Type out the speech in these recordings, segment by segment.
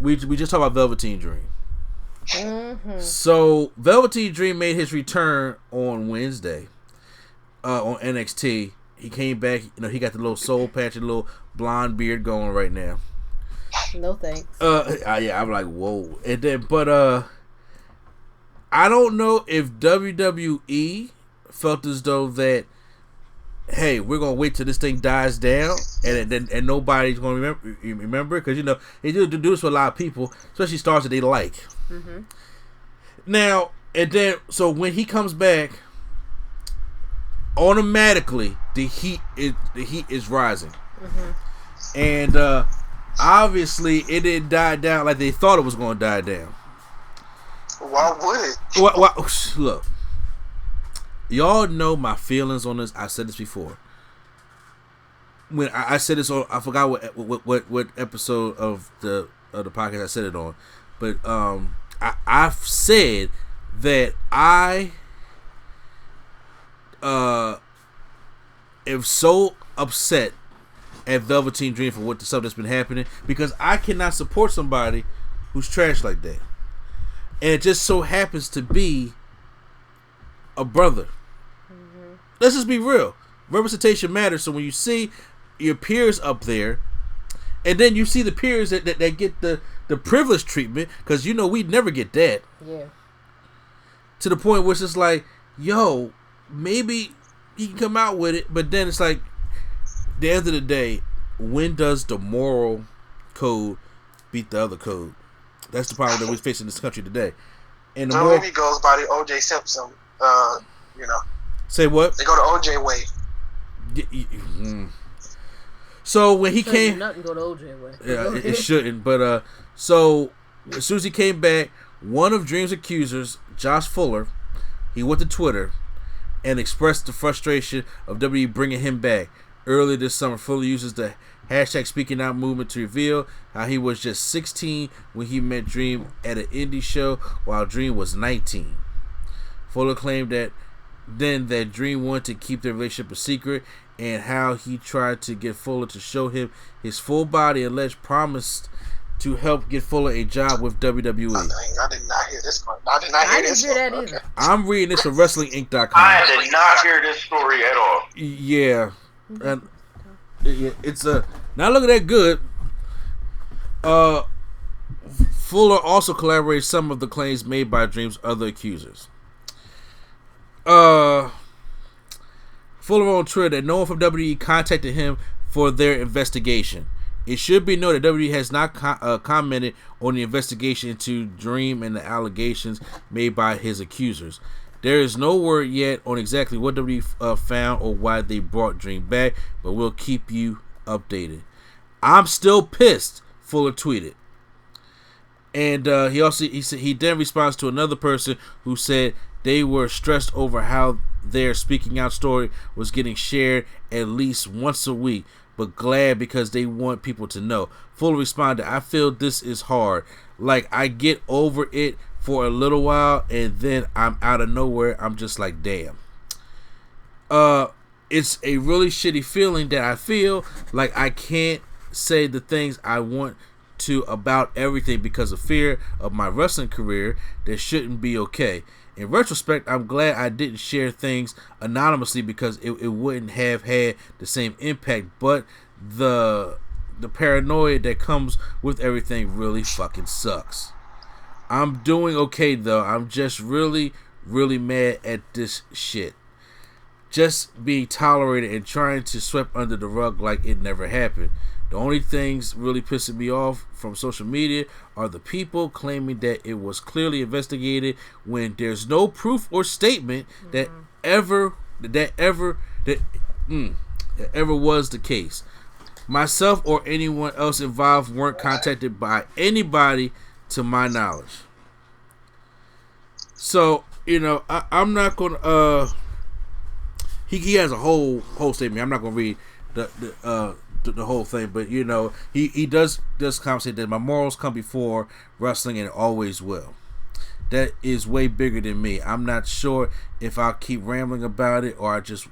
we just talked about Velveteen Dream. Mm-hmm. So Velveteen Dream made his return on Wednesday on NXT. He came back. He got the little soul patch and little blonde beard going right now. No thanks. Yeah, I'm like, whoa. And then, but I don't know if WWE felt as though that, hey, we're gonna wait till this thing dies down, and nobody's gonna remember it, because they do this with a lot of people, especially stars that they like. Mm-hmm. Now and then, so when he comes back, automatically the heat is rising, and obviously it didn't die down like they thought it was gonna die down. Why would it? Look, y'all know my feelings on this. I said this before. When I said this on, I forgot what episode of the podcast I said it on, but I've said that I am so upset at Velveteen Dream for what the stuff that's been happening, because I cannot support somebody who's trash like that. And it just so happens to be a brother. Mm-hmm. Let's just be real. Representation matters. So when you see your peers up there, and then you see the peers that get the privileged treatment, because we'd never get that. Yeah. To the point where it's just like, yo, maybe he can come out with it, but then it's like, at the end of the day, when does the moral code beat the other code? That's the problem that we're facing in this country today. And the more he goes by the O.J. Simpson, Say what? They go to O.J. way. So when he came, nothing go to O.J. way. Yeah, it shouldn't. But so as soon as he came back, one of Dream's accusers, Josh Fuller, he went to Twitter and expressed the frustration of WWE bringing him back. Earlier this summer, Fuller uses the hashtag Speaking Out movement to reveal how he was just 16 when he met Dream at an indie show while Dream was 19. Fuller claimed that Dream wanted to keep their relationship a secret, and how he tried to get Fuller to show him his full body, alleged promised to help get Fuller a job with WWE. I did not hear this one. I did not hear this one. That either. I'm reading this from WrestlingInc.com. I did not hear this story at all. Yeah. And it's not looking that good. Fuller also collaborated some of the claims made by Dream's other accusers. Fuller on Twitter that no one from WWE contacted him for their investigation. It should be noted that WWE has not commented on the investigation into Dream and the allegations made by his accusers. There is no word yet on exactly what WWE found or why they brought Dream back, but we'll keep you updated. I'm still pissed, Fuller tweeted. And he then responds to another person who said they were stressed over how their speaking out story was getting shared at least once a week, but glad because they want people to know. Fuller responded, I feel this is hard. Like, I get over it for a little while, and then I'm out of nowhere. I'm just like, damn. It's a really shitty feeling that I feel like I can't say the things I want to about everything because of fear of my wrestling career that shouldn't be okay. In retrospect, I'm glad I didn't share things anonymously because it wouldn't have had the same impact, but the paranoia that comes with everything really fucking sucks. I'm doing okay though. I'm just really, really mad at this shit. Just being tolerated and trying to sweep under the rug like it never happened. The only things really pissing me off from social media are the people claiming that it was clearly investigated when there's no proof or statement that ever was the case. Myself or anyone else involved weren't contacted by anybody to my knowledge. So, I'm not gonna he has a whole statement. I'm not gonna read the whole thing, but he does say that my morals come before wrestling and always will. That is way bigger than me. I'm not sure if I'll keep rambling about it or I just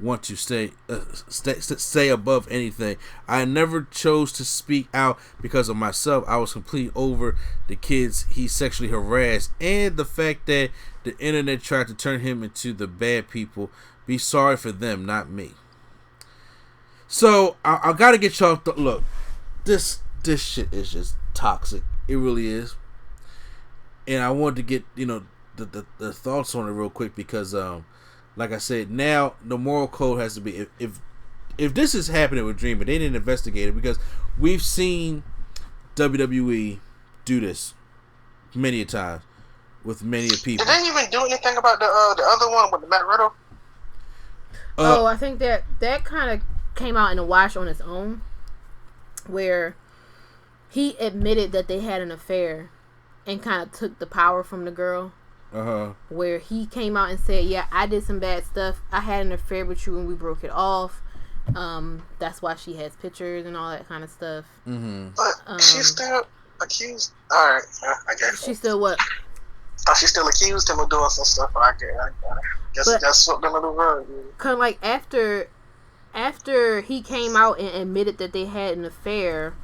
want to stay above anything. I never chose to speak out because of myself. I was completely over the kids he sexually harassed and the fact that the internet tried to turn him into the bad people. Be sorry for them, not me. So I gotta get y'all. Look, this shit is just toxic. It really is. And I wanted to get the thoughts on it real quick because like I said, now the moral code has to be if this is happening with Dream, but they didn't investigate it because we've seen WWE do this many a times with many a people. Did they even do anything about the other one with the Matt Riddle? I think that kind of came out in a wash on its own, where he admitted that they had an affair and kind of took the power from the girl. Where he came out and said, yeah, I did some bad stuff. I had an affair with you and we broke it off. That's why she has pictures and all that kind of stuff. Mm-hmm. But she's still accused. Alright, I guess. She's still what? She still accused him of doing some stuff. I guess that's something under the rug. Kind of like after he came out and admitted that they had an affair,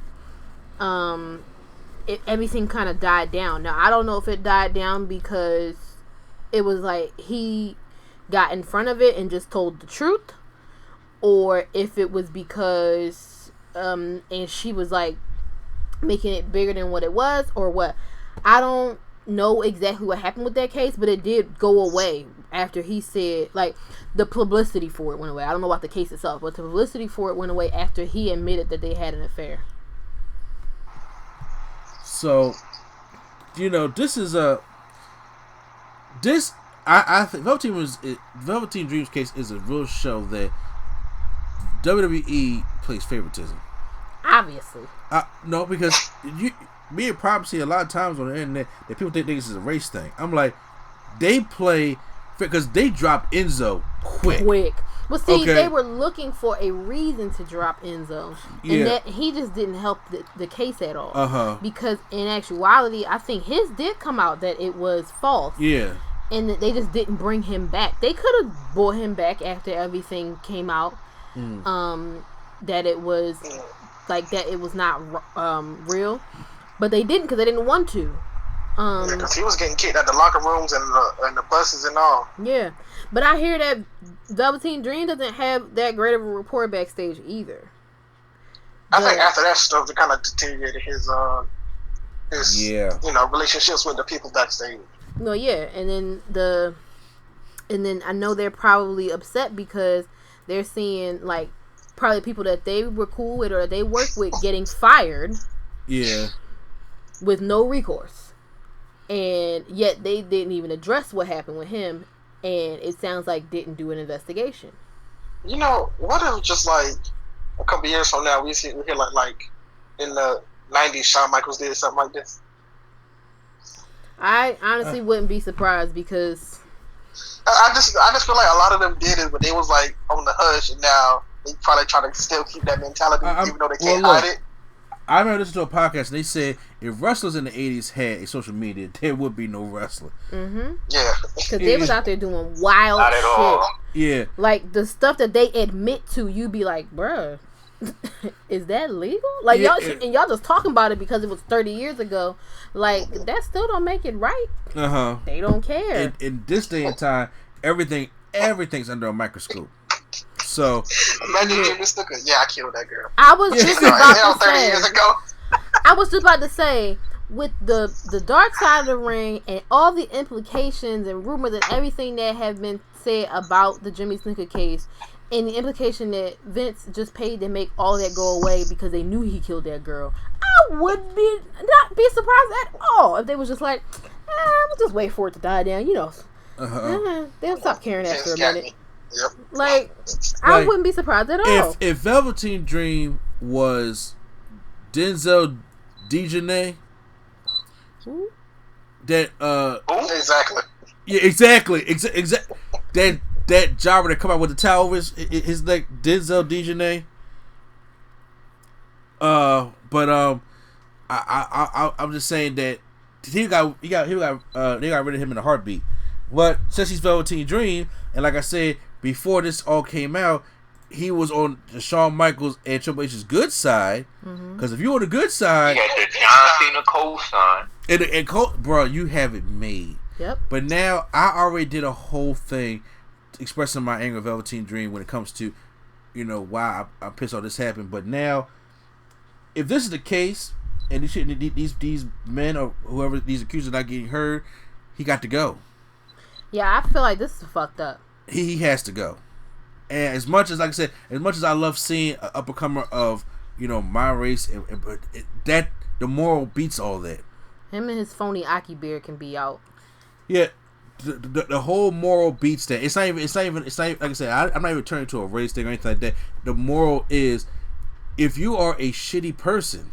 everything kind of died down. Now, I don't know if it died down because it was like he got in front of it and just told the truth, or if it was because and she was like making it bigger than what it was, or what. I don't know exactly what happened with that case, but it did go away after he said, like, the publicity for it went away. I don't know about the case itself, but the publicity for it went away after he admitted that they had an affair. So, this is I think Velveteen Dream's case is a real show that WWE plays favoritism. Obviously. No, because me and Prop see a lot of times on the internet that people think this is a race thing. I'm like, they play because they dropped Enzo quick. Well, see, they were looking for a reason to drop Enzo, and that he just didn't help the case at all. Because in actuality, I think his did come out that it was false. Yeah. And that they just didn't bring him back. They could have brought him back after everything came out. That it was like that it was not real, but they didn't because they didn't want to. Because he was getting kicked out the locker rooms and the buses and all. Yeah, but I hear that Velveteen Dream doesn't have that great of a rapport backstage either. I think after that stuff, it kind of deteriorated his relationships with the people backstage. No, yeah, and then I know they're probably upset because they're seeing like probably people that they were cool with or they work with getting fired. Yeah. With no recourse. And yet they didn't even address what happened with him, and it sounds like didn't do an investigation. What if just like a couple years from now we hear like in the 90s Shawn Michaels did something like this? I honestly wouldn't be surprised because I just feel like a lot of them did it, but they was like on the hush, and now they probably try to still keep that mentality even though they can't hide it. I remember listening to a podcast and they said if wrestlers in the 80s had a social media, there would be no wrestling. Mm-hmm. Yeah. Because they was out there doing wild Not at shit. all. Yeah. Like the stuff that they admit to, you be like, bruh, is that legal? Like and y'all just talking about it because it was 30 years ago. Like that still don't make it right. They don't care. In this day and time, everything's under a microscope. So imagine Jimmy Snooker. Yeah, I killed that girl. I was just about to 30 say. Years ago. I was just about to say, with the dark side of the ring and all the implications and rumors and everything that have been said about the Jimmy Snooker case, and the implication that Vince just paid to make all that go away because they knew he killed that girl, I would not be surprised at all if they was just like, we'll just wait for it to die down. They'll stop caring after a minute. Yep. Like, I wouldn't be surprised at all. If Velveteen Dream was Denzel Dejanay, that exactly. Yeah, exactly. That jobber that come out with the towel over his neck, Denzel Dejanay. I'm just saying that they got rid of him in a heartbeat. But since he's Velveteen Dream, and like I said, before this all came out, he was on Shawn Michaels and Triple H's good side. Because if you're on the good side, you got the John Cena co-sign. And bro, you have it made. Yep. But now I already did a whole thing expressing my anger of Velveteen Dream when it comes to, why I'm pissed off this happened. But now, if this is the case, and these men or whoever these accused are not getting heard, he got to go. Yeah, I feel like this is fucked up. He has to go. And as much as, like I said, as much as I love seeing an up-and-comer of, my race, that the moral beats all that. Him and his phony Aki beard can be out. Yeah, the whole moral beats that. It's not even like I said. I'm not even turning to a race thing or anything like that. The moral is, if you are a shitty person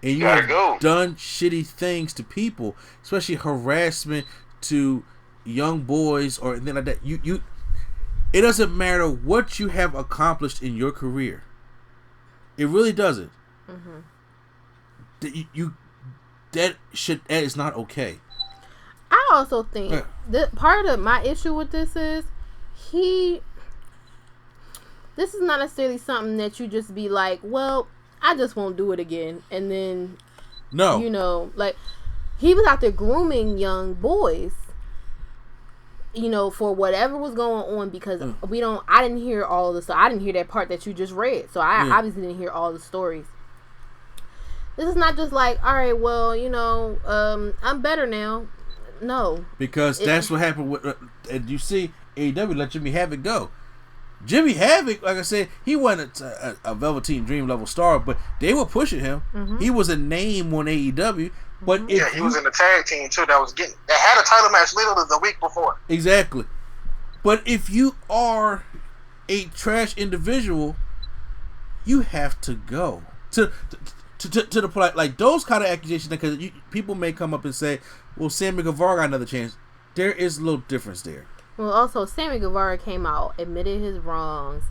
and you have done shitty things to people, especially harassment to young boys or anything like that, you it doesn't matter what you have accomplished in your career. It really doesn't. That is not okay. I also think that part of my issue with this is this is not necessarily something that you just be like, well, I just won't do it again, and then like he was out there grooming young boys, for whatever was going on, because I didn't hear all of the stuff. I didn't hear that part that you just read, so I obviously didn't hear all the stories. This is not just like, all right, well, I'm better now. No, because that's what happened with. And you see, AEW let Jimmy Havoc go. Jimmy Havoc, like I said, he wasn't a Velveteen Dream level star, but they were pushing him. He was a name on AEW. But he was in the tag team too. That had a title match literally the week before. Exactly. But if you are a trash individual, you have to go to the point. Like those kind of accusations, because people may come up and say, "Well, Sammy Guevara got another chance." There is a little difference there. Well, also Sammy Guevara came out, admitted his wrongs.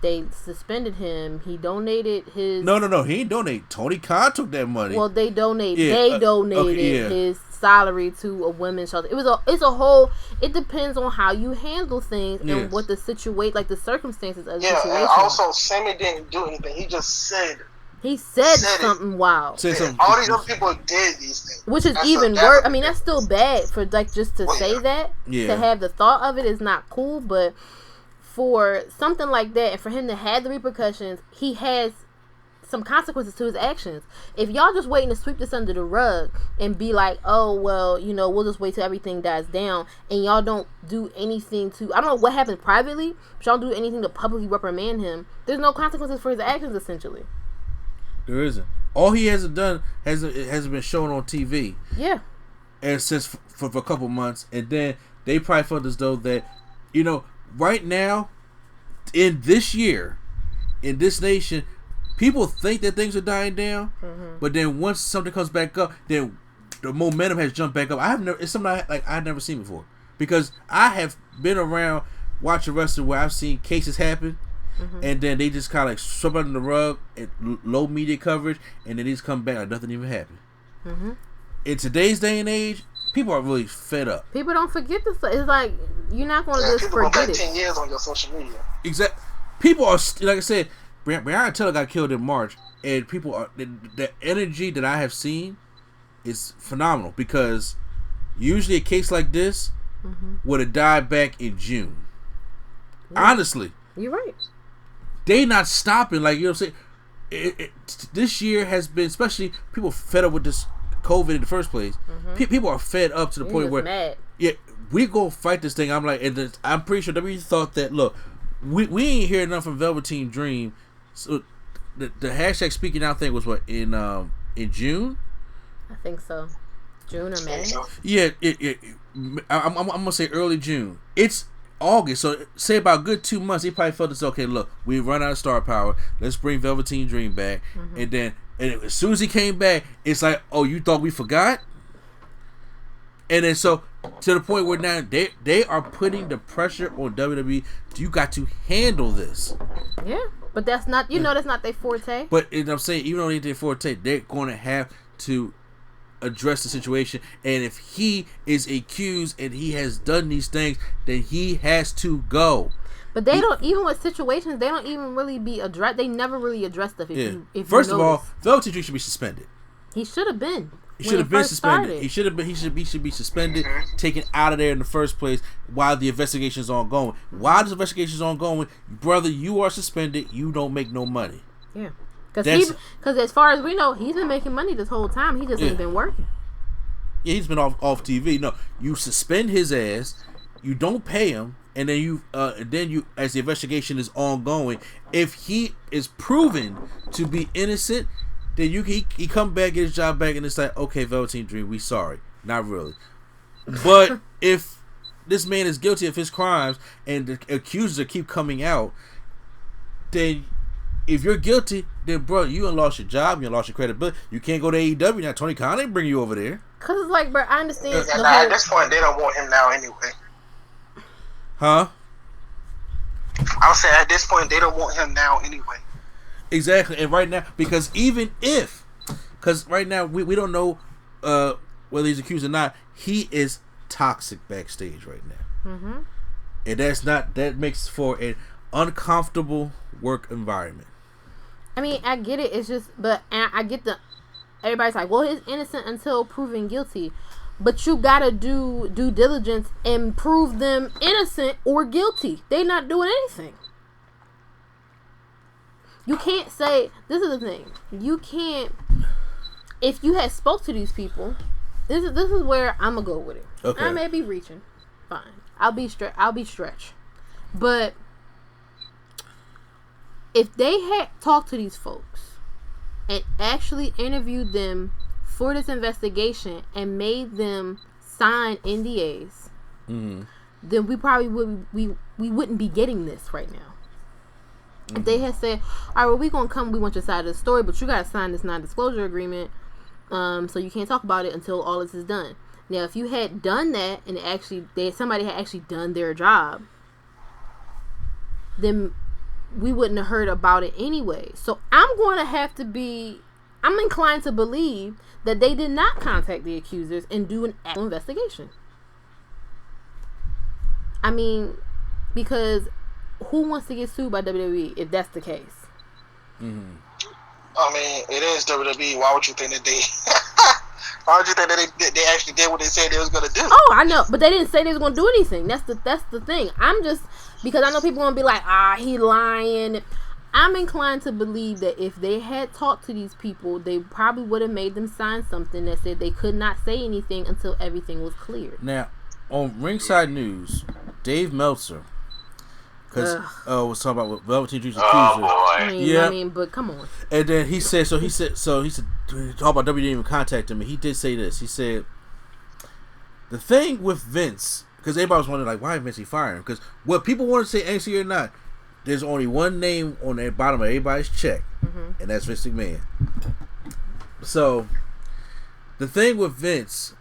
They suspended him. He donated his... No. He didn't donate. Tony Khan took that money. Well, they donated his salary to a women's shelter. It's a whole... It depends on how you handle things and what the situation... Like, the circumstances of the situation. Yeah, and also, Sammy didn't do anything. He just said... He said something wild. All these other people did these things. Which is even worse. I mean, that's still bad for, like, just to say that. Yeah. To have the thought of it is not cool, but... For something like that, and for him to have the repercussions, he has some consequences to his actions. If y'all just waiting to sweep this under the rug and be like, oh, well, we'll just wait till everything dies down, and y'all don't do anything to, I don't know what happened privately, but y'all don't do anything to publicly reprimand him, there's no consequences for his actions, essentially. There isn't. All he hasn't done hasn't been shown on TV. Yeah. And since for a couple months, and then they probably felt as though that, right now, in this year, in this nation, people think that things are dying down, but then once something comes back up, then the momentum has jumped back up. It's something I've never seen before, because I have been around watching wrestling where I've seen cases happen, and then they just kind of like sweep under the rug and low media coverage, and then they just come back like nothing even happened. In today's day and age, people are really fed up. People don't forget this stuff. It's like, you're not going to just forget it. People go back 10 it. years on your social media. Exactly. People are, like I said, Breonna Taylor got killed in March, and people are, the energy that I have seen is phenomenal, because usually a case like this would have died back in June. Yeah. Honestly. You're right. They not stopping. Like, what I'm saying? This year has been, especially people fed up with this COVID in the first place. People are fed up to the point where mad. Yeah, we go fight this thing. I'm like, and I'm pretty sure WWE thought that, look, we ain't hear enough from Velveteen Dream. So the hashtag speaking out thing was what, in June? I think so. June or May? Yeah, I'm gonna say early June. It's August, so say about a good 2 months. He probably felt this. Okay, look, we run out of star power. Let's bring Velveteen Dream back, and then as soon as he came back, it's like, oh, you thought we forgot? And then so to the point where now they are putting the pressure on WWE. You got to handle this. Yeah, but that's not that's not their forte. But I'm saying, even though they ain't their forte, they're going to have to address the situation. And if he is accused and he has done these things, then he has to go. But they don't, even with situations, they don't even really be addressed. They never really address stuff. If First you of all, Velveteen Dream should be suspended. He should have been. He should have been suspended. Started. He should be suspended, taken out of there in the first place while the investigation is ongoing. While this investigation is ongoing, brother, you are suspended. You don't make no money. Yeah, because as far as we know, he's been making money this whole time. He just ain't been working. Yeah, he's been off TV. No, you suspend his ass. You don't pay him. And then you, as the investigation is ongoing, if he is proven to be innocent, then he come back, get his job back, and it's like, okay, Velveteen Dream, we sorry, not really. But if this man is guilty of his crimes and the accusers keep coming out, then if you're guilty, then bro, you done lost your job, you done lost your credibility. You can't go to AEW now. Tony Khan ain't bring you over there. Cause it's like, bro, I understand. At this point, they don't want him now anyway. Huh? I was saying at this point they don't want him now anyway. Exactly, and right now, because right now we don't know whether he's accused or not. He is toxic backstage right now, and that makes for an uncomfortable work environment. I mean, I get it. It's just, but I get everybody's like, well, he's innocent until proven guilty. But you gotta do due diligence and prove them innocent or guilty. They not doing anything. You can't say, this is the thing. You can't, if you had spoke to these people, this is where I'm gonna go with it. Okay. I may be reaching. Fine. I'll be stretched. But if they had talked to these folks and actually interviewed them for this investigation and made them sign NDAs, then we probably wouldn't be getting this right now. If they had said, all right, well, we want your side of the story, but you gotta sign this non-disclosure agreement, so you can't talk about it until all this is done. Now, if you had done that and somebody had actually done their job, then we wouldn't have heard about it anyway. So I'm inclined to believe that they did not contact the accusers and do an actual investigation. I mean, because who wants to get sued by WWE if that's the case? I mean, it is WWE. Why would you think that they? Why would you think that they actually did what they said they was gonna do? Oh, I know, but they didn't say they was gonna do anything. That's the thing. I'm just, because I know people gonna be like, he lying. I'm inclined to believe that if they had talked to these people, they probably would have made them sign something that said they could not say anything until everything was cleared. Now, on Ringside News, Dave Meltzer, because was talking about Velveteen Dream's accuser. I mean, but come on. And then he said, talk about WWE even contacted him, and he did say this. He said, the thing with Vince, because everybody was wondering, like, why Vince he firing him? Because what people want to say, NXT or not, there's only one name on the bottom of everybody's check, and that's Vince McMahon. So, the thing with Vince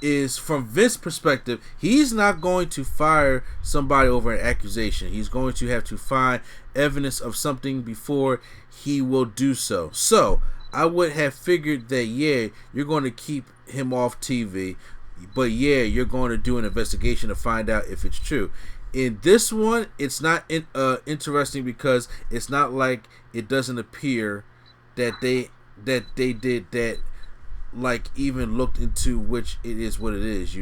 is, from Vince's perspective, he's not going to fire somebody over an accusation. He's going to have to find evidence of something before he will do so. So, I would have figured that, you're going to keep him off TV, but you're going to do an investigation to find out if it's true. In this one, it's not interesting because it's not like it doesn't appear that they did that, like, even looked into which it is what it is.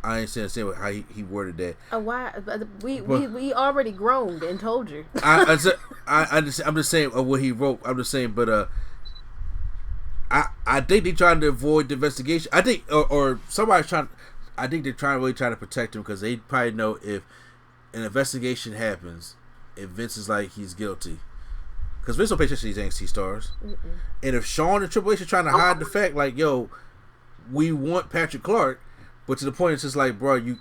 I understand how he worded that. Why? We already groaned and told you. I'm just saying what he wrote. I'm just saying, but I think they trying to avoid the investigation. I think, or somebody's trying. I think they're trying to protect him because they probably know if an investigation happens, if Vince is like he's guilty, because Vince don't pay attention to these NXT stars, and if Shawn and Triple H are trying to hide the fact, like, yo, we want Patrick Clark, but to the point it's just like, bro, you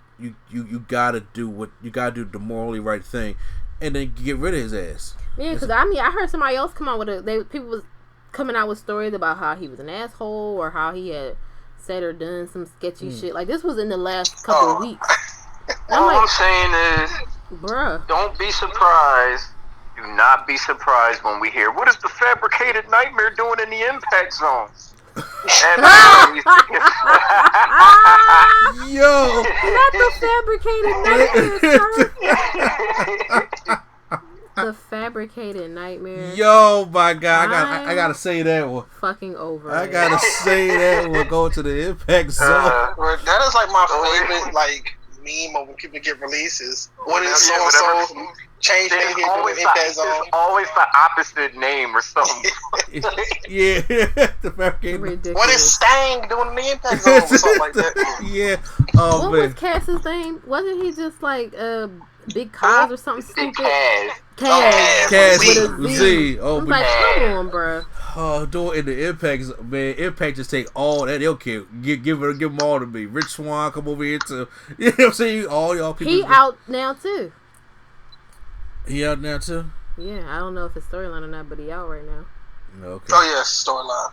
gotta do the morally right thing, and then get rid of his ass. Yeah, because I heard somebody else come out with people was coming out with stories about how he was an asshole or how he had said or done some sketchy shit. Like, this was in the last couple of weeks. All I'm saying is, bruh, don't be surprised Do not be surprised when we hear, what is the fabricated nightmare doing in the impact zone? Yo, not the fabricated nightmare. The fabricated nightmare. Yo, my God, I gotta say that one. Fucking over. I gotta say that one. Go to the impact zone. That is like my favorite like meme of when people get releases. What is so and so? Change name here doing impact zone. There's always the opposite name or something. Yeah, the fabricated. What is Stang doing in the impact zone or something like that? Yeah. What was Cass's name? Wasn't he just like Big Kaz or something stupid? Kaz with a Z. Oh, I'm like, come on, bro. Oh, doing in the Impact, man. Impact just take all that. They don't care. Give them all to me. Rich Swann, come over here too. You know what I'm saying? All y'all people. He out now too. He out now too? Yeah, I don't know if it's storyline or not, but he out right now. Okay. Oh yeah, storyline.